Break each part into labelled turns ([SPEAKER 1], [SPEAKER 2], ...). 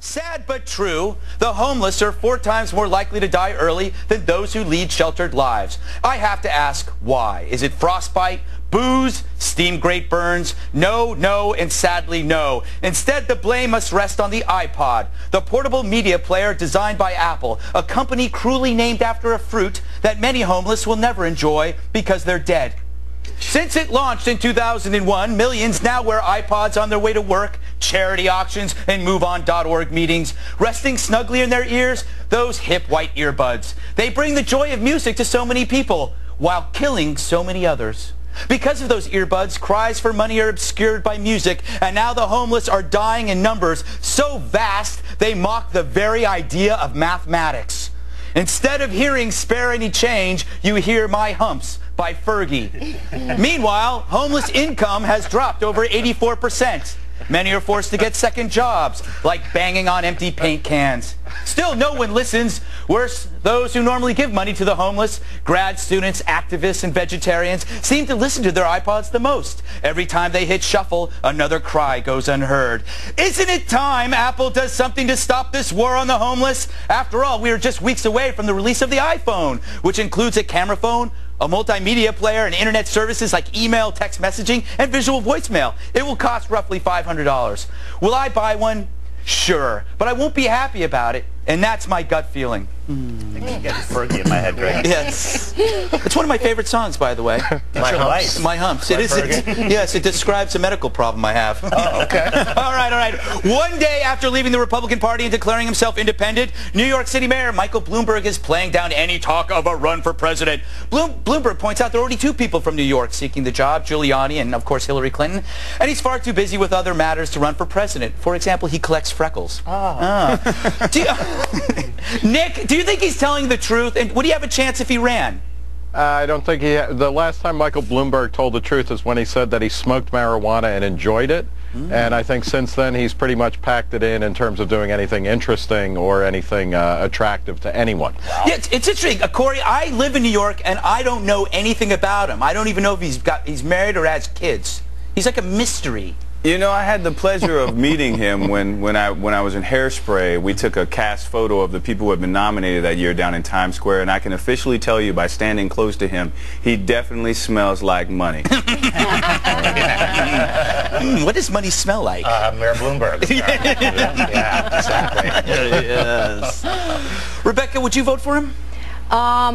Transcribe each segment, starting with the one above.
[SPEAKER 1] Sad but true, the homeless are 4 times more likely to die early than those who lead sheltered lives. I have to ask why. Is it frostbite, booze, steam grate burns? No, no, and sadly no. Instead, the blame must rest on the iPod, the portable media player designed by Apple, a company cruelly named after a fruit that many homeless will never enjoy because they're dead. Since it launched in 2001, millions now wear iPods on their way to work, charity auctions, and MoveOn.org meetings. Resting snugly in their ears, those hip white earbuds. They bring the joy of music to so many people, while killing so many others. Because of those earbuds, cries for money are obscured by music, and now the homeless are dying in numbers so vast they mock the very idea of mathematics. Instead of hearing "Spare Any Change," you hear "My Humps" by Fergie. Meanwhile, homeless income has dropped over 84%. Many are forced to get second jobs, like banging on empty paint cans. Still, no one listens. Worse, those who normally give money to the homeless, grad students, activists, and vegetarians, seem to listen to their iPods the most. Every time they hit shuffle, another cry goes unheard. Isn't it time Apple does something to stop this war on the homeless? After all, we are just weeks away from the release of the iPhone, which includes a camera phone, a multimedia player, and internet services like email, text messaging, and visual voicemail. It will cost roughly $500. Will I buy one? Sure, but I won't be happy about it, and that's my gut feeling.
[SPEAKER 2] I can get Fergie in my head, Greg.
[SPEAKER 1] Yes. It's one of my favorite songs, by the way.
[SPEAKER 2] My Humps.
[SPEAKER 1] My Humps. It is. Yes, it describes a medical problem I have.
[SPEAKER 2] Oh, okay.
[SPEAKER 1] All right, all right. One day after leaving the Republican Party and declaring himself independent, New York City Mayor Michael Bloomberg is playing down any talk of a run for president. Bloomberg points out there are already 2 people from New York seeking the job, Giuliani and, of course, Hillary Clinton. And he's far too busy with other matters to run for president. For example, he collects freckles. Nick, do you think he's telling the truth? And would he have a chance if he ran?
[SPEAKER 3] I don't think he... The last time Michael Bloomberg told the truth is when he said that he smoked marijuana and enjoyed it. And I think since then he's pretty much packed it in terms of doing anything interesting or anything attractive to anyone.
[SPEAKER 1] Wow. Yeah, it's interesting. Corey, I live in New York and I don't know anything about him. I don't even know if he's married or has kids. He's like a mystery.
[SPEAKER 4] You know, I had the pleasure of meeting him when I was in Hairspray. We took a cast photo of the people who had been nominated that year down in Times Square, and I can officially tell you by standing close to him, he definitely smells like money.
[SPEAKER 1] What does money smell like?
[SPEAKER 2] Mayor Bloomberg. Yeah, exactly.
[SPEAKER 1] Yes. Rebecca, would you vote for him?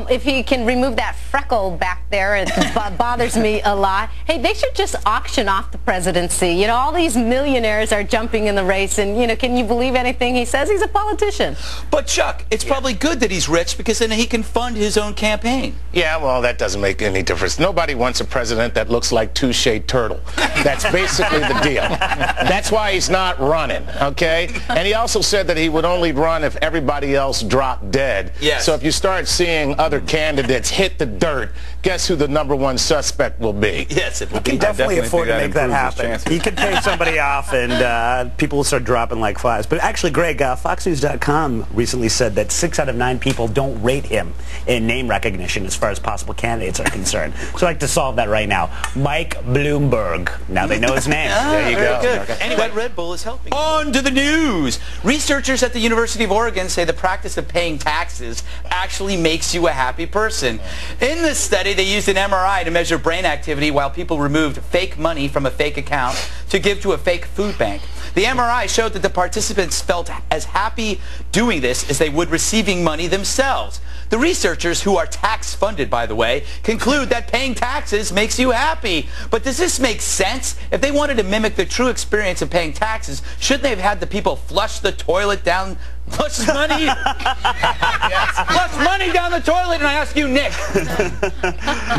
[SPEAKER 5] If he can remove that freckle back there, it bothers me a lot. Hey, they should just auction off the presidency. You know, all these millionaires are jumping in the race, and, you know, can you believe anything he says? He's a politician.
[SPEAKER 1] But, Chuck, it's probably good that he's rich because then he can fund his own campaign.
[SPEAKER 2] Yeah, well, that doesn't make any difference. Nobody wants a president that looks like Touche Turtle. That's basically the deal. That's why he's not running, okay? And he also said that he would only run if everybody else dropped dead.
[SPEAKER 1] Yes.
[SPEAKER 2] So if you start seeing other candidates hit the dirt, guess who the #1 suspect will be?
[SPEAKER 1] Yes, it will
[SPEAKER 6] He
[SPEAKER 1] be.
[SPEAKER 6] can definitely afford to make that happen.
[SPEAKER 4] chances.
[SPEAKER 6] He can pay somebody off, and people will start dropping like flies. But actually, Greg, FoxNews.com recently said that 6 out of 9 people don't rate him in name recognition as far as possible candidates are concerned. So I'd like to solve that right now. Mike Bloomberg. Now they know his name.
[SPEAKER 2] There you go.
[SPEAKER 1] Good. Anyway, that Red Bull is helping. On to the news. Researchers at the University of Oregon say the practice of paying taxes actually makes you a happy person. In this study, they used an MRI to measure brain activity while people removed fake money from a fake account to give to a fake food bank. The MRI showed that the participants felt as happy doing this as they would receiving money themselves. The researchers, who are tax-funded, by the way, conclude that paying taxes makes you happy. But does this make sense? If they wanted to mimic the true experience of paying taxes, shouldn't they have had the people flush the toilet down? Flush money? Yes. Flush money down the toilet, and I ask you, Nick.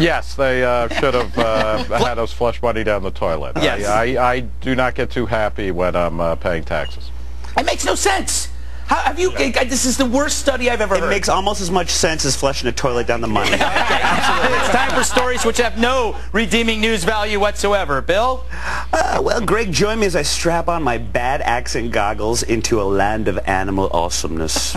[SPEAKER 3] Yes, they should have had us flush money down the toilet.
[SPEAKER 1] Yes.
[SPEAKER 3] I do not get too happy when I'm paying taxes.
[SPEAKER 1] It makes no sense. How, have you? This is the worst study I've ever heard.
[SPEAKER 6] It makes almost as much sense as flushing a toilet down the money.
[SPEAKER 1] Okay, absolutely. It's time for stories which have no redeeming news value whatsoever. Bill?
[SPEAKER 6] Well, Greg, join me as I strap on my bad accent goggles into a land of animal awesomeness.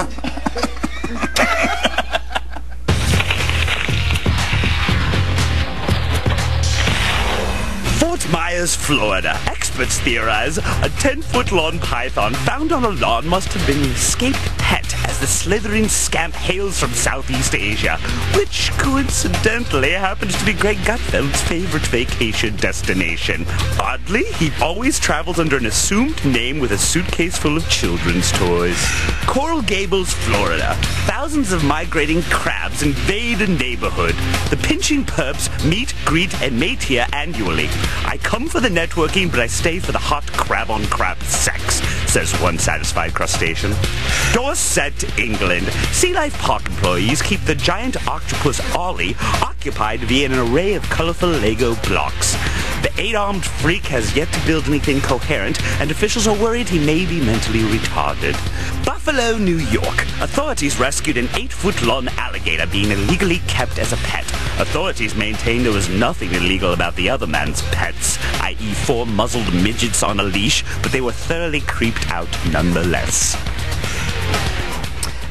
[SPEAKER 6] Fort Myers, Florida. experts theorize a 10-foot lawn python found on a lawn must have been an escaped pet, as the slithering scamp hails from Southeast Asia, which coincidentally happens to be Greg Gutfeld's favorite vacation destination. Oddly, he always travels under an assumed name with a suitcase full of children's toys. Coral Gables, Florida. Thousands of migrating crabs invade a neighborhood. The pinching perps meet, greet, and mate here annually. I come for the networking, but I stay for the hot crab-on-crab sex, says one satisfied crustacean. Dorset, England. Sea Life Park employees keep the giant octopus Ollie occupied via an array of colorful Lego blocks. The 8-armed freak has yet to build anything coherent, and officials are worried he may be mentally retarded. Buffalo, New York. Authorities rescued an 8-foot-long alligator being illegally kept as a pet. Authorities maintain there was nothing illegal about the other man's pets, i.e. 4 muzzled midgets on a leash, but they were thoroughly creeped out nonetheless.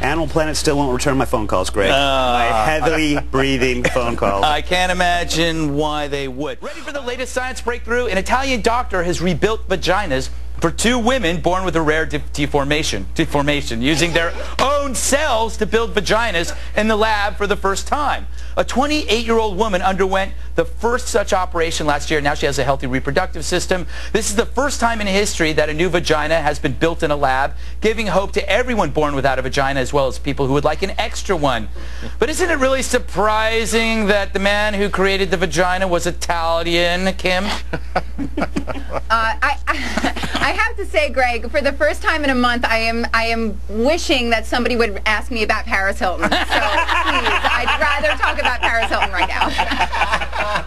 [SPEAKER 6] Animal Planet still won't return my phone calls, Greg. My heavily breathing phone calls.
[SPEAKER 1] I can't imagine why they would. Ready for the latest science breakthrough? An Italian doctor has rebuilt vaginas for 2 women born with a rare deformation, using their own cells to build vaginas in the lab for the first time. A 28-year-old woman underwent the first such operation last year. Now she has a healthy reproductive system. This is the first time in history that a new vagina has been built in a lab, giving hope to everyone born without a vagina, as well as people who would like an extra one. But isn't it really surprising that the man who created the vagina was Italian, Kim?
[SPEAKER 7] I have to say, Greg, for the first time in a month, I am wishing that somebody would ask me about Paris Hilton. So please, I'd rather talk about Paris Hilton right now.